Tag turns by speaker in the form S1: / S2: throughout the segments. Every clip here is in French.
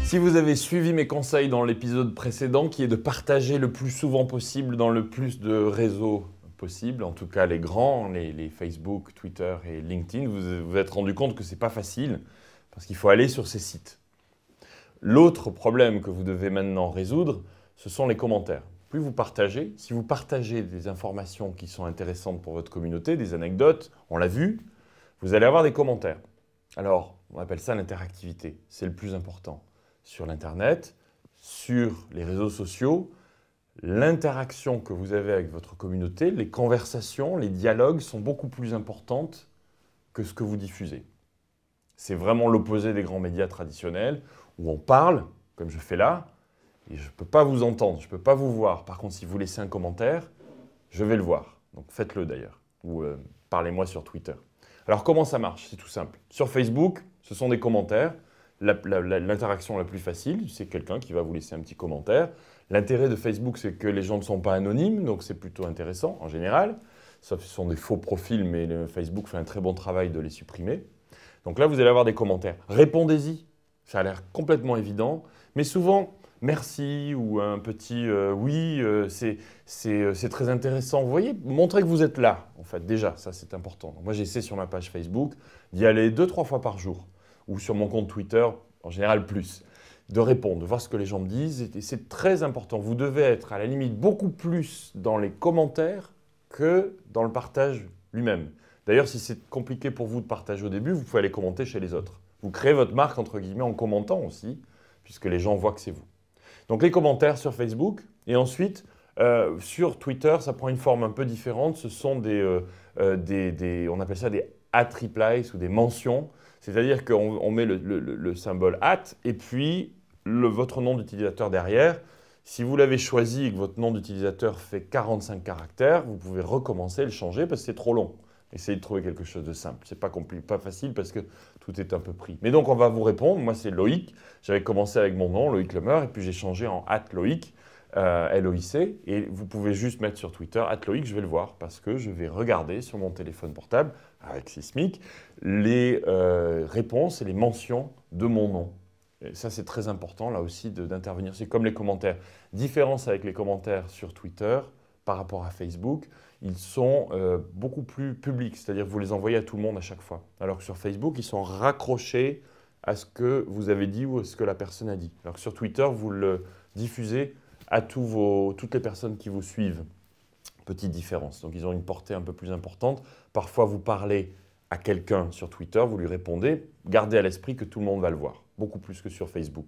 S1: Si vous avez suivi mes conseils dans l'épisode précédent, qui est de partager le plus souvent possible dans le plus de réseaux possible, en tout cas les grands, les Facebook, Twitter et LinkedIn, vous vous êtes rendu compte que ce n'est pas facile parce qu'il faut aller sur ces sites. L'autre problème que vous devez maintenant résoudre, ce sont les commentaires. Plus vous partagez, si vous partagez des informations qui sont intéressantes pour votre communauté, des anecdotes, on l'a vu, vous allez avoir des commentaires. Alors, on appelle ça l'interactivité, c'est le plus important. Sur l'Internet, sur les réseaux sociaux, l'interaction que vous avez avec votre communauté, les conversations, les dialogues sont beaucoup plus importantes que ce que vous diffusez. C'est vraiment l'opposé des grands médias traditionnels où on parle, comme je fais là, et je ne peux pas vous entendre, je ne peux pas vous voir. Par contre, si vous laissez un commentaire, je vais le voir. Donc faites-le d'ailleurs, ou parlez-moi sur Twitter. Alors comment ça marche? C'est tout simple. Sur Facebook, ce sont des commentaires. L'interaction la plus facile, c'est quelqu'un qui va vous laisser un petit commentaire. L'intérêt de Facebook, c'est que les gens ne sont pas anonymes, donc c'est plutôt intéressant en général. Sauf ce sont des faux profils, mais Facebook fait un très bon travail de les supprimer. Donc là, vous allez avoir des commentaires. Répondez-y. Ça a l'air complètement évident, mais souvent, merci ou un petit oui, c'est très intéressant. Vous voyez, montrez que vous êtes là, en fait, déjà, ça c'est important. Donc, moi, j'essaie sur ma page Facebook d'y aller 2-3 fois par jour, ou sur mon compte Twitter, en général plus, de répondre, de voir ce que les gens me disent. Et c'est très important. Vous devez être à la limite beaucoup plus dans les commentaires que dans le partage lui-même. D'ailleurs, si c'est compliqué pour vous de partager au début, vous pouvez aller commenter chez les autres. Vous créez votre marque, entre guillemets, en commentant aussi, puisque les gens voient que c'est vous. Donc les commentaires sur Facebook, et ensuite, sur Twitter, ça prend une forme un peu différente. Ce sont on appelle ça des @replies ou des mentions. C'est-à-dire qu'on met le symbole @ et puis votre nom d'utilisateur derrière. Si vous l'avez choisi et que votre nom d'utilisateur fait 45 caractères, vous pouvez recommencer et le changer parce que c'est trop long. Essayez de trouver quelque chose de simple. Ce n'est pas facile parce que tout est un peu pris. Mais donc, on va vous répondre. Moi, c'est Loïc. J'avais commencé avec mon nom, Loïc Lemeur, et puis j'ai changé en @Loïc, L-O-I-C. Et vous pouvez juste mettre sur Twitter @Loïc, je vais le voir parce que je vais regarder sur mon téléphone portable, avec Sismic, les réponses et les mentions de mon nom. Et ça, c'est très important, là aussi, d'intervenir. C'est comme les commentaires. Différence avec les commentaires sur Twitter par rapport à Facebook, ils sont beaucoup plus publics, c'est-à-dire que vous les envoyez à tout le monde à chaque fois. Alors que sur Facebook, ils sont raccrochés à ce que vous avez dit ou à ce que la personne a dit. Alors que sur Twitter, vous le diffusez à toutes les personnes qui vous suivent. Petite différence. Donc, ils ont une portée un peu plus importante. Parfois, vous parlez à quelqu'un sur Twitter, vous lui répondez, gardez à l'esprit que tout le monde va le voir, beaucoup plus que sur Facebook.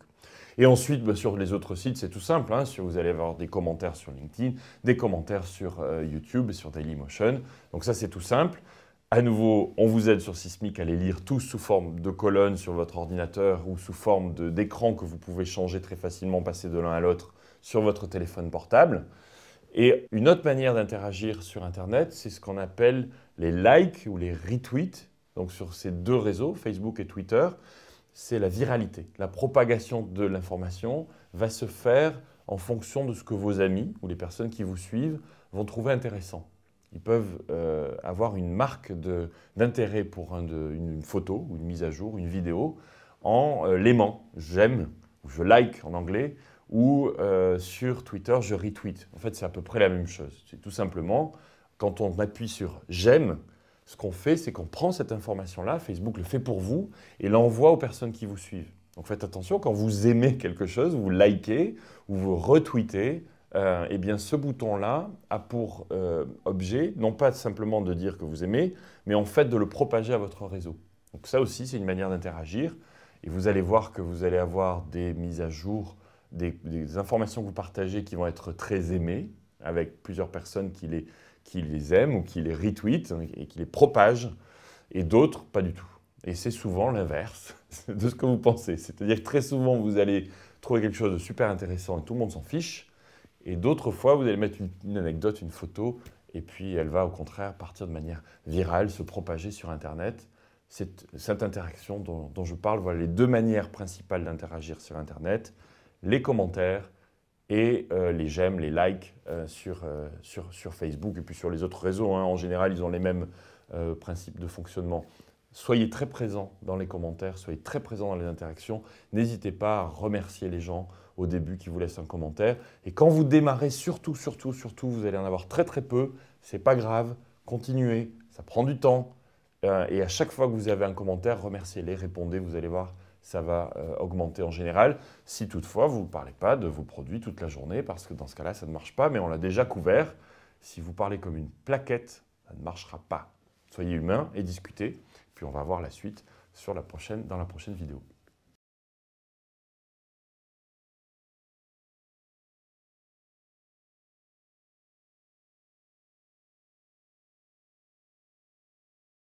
S1: Et ensuite, sur les autres sites, c'est tout simple. Vous allez avoir des commentaires sur LinkedIn, des commentaires sur YouTube, sur Dailymotion. Donc ça, c'est tout simple. À nouveau, on vous aide sur Sismic à les lire tous sous forme de colonnes sur votre ordinateur ou sous forme d'écran que vous pouvez changer très facilement, passer de l'un à l'autre sur votre téléphone portable. Et une autre manière d'interagir sur Internet, c'est ce qu'on appelle les likes ou les retweets. Donc sur ces deux réseaux, Facebook et Twitter, c'est la viralité. La propagation de l'information va se faire en fonction de ce que vos amis ou les personnes qui vous suivent vont trouver intéressant. Ils peuvent avoir une marque d'intérêt pour une photo ou une mise à jour, une vidéo, en l'aimant. J'aime, ou je like en anglais, ou sur Twitter, je retweet. En fait, c'est à peu près la même chose. C'est tout simplement, quand on appuie sur « j'aime », ce qu'on fait, c'est qu'on prend cette information-là, Facebook le fait pour vous, et l'envoie aux personnes qui vous suivent. Donc faites attention, quand vous aimez quelque chose, vous likez ou vous retweetez, eh bien ce bouton-là a pour objet, non pas simplement de dire que vous aimez, mais en fait de le propager à votre réseau. Donc ça aussi, c'est une manière d'interagir. Et vous allez voir que vous allez avoir des mises à jour, des informations que vous partagez qui vont être très aimées, avec plusieurs personnes qui les aiment ou qui les retweetent et qui les propagent, et d'autres pas du tout. Et c'est souvent l'inverse de ce que vous pensez. C'est-à-dire que très souvent, vous allez trouver quelque chose de super intéressant et tout le monde s'en fiche. Et d'autres fois, vous allez mettre une anecdote, une photo, et puis elle va au contraire partir de manière virale, se propager sur Internet. Cette interaction dont je parle, voilà les deux manières principales d'interagir sur Internet, les commentaires et les j'aime, les likes sur Facebook et puis sur les autres réseaux. En général, ils ont les mêmes principe de fonctionnement. Soyez très présents dans les commentaires, soyez très présents dans les interactions. N'hésitez pas à remercier les gens au début qui vous laissent un commentaire. Et quand vous démarrez, surtout, vous allez en avoir très peu. Ce n'est pas grave, continuez, ça prend du temps. Et à chaque fois que vous avez un commentaire, remerciez-les, répondez, vous allez voir, ça va augmenter en général. Si toutefois, vous ne parlez pas de vos produits toute la journée, parce que dans ce cas-là, ça ne marche pas, mais on l'a déjà couvert. Si vous parlez comme une plaquette, ça ne marchera pas. Soyez humain et discutez. Puis on va voir la suite dans la prochaine vidéo.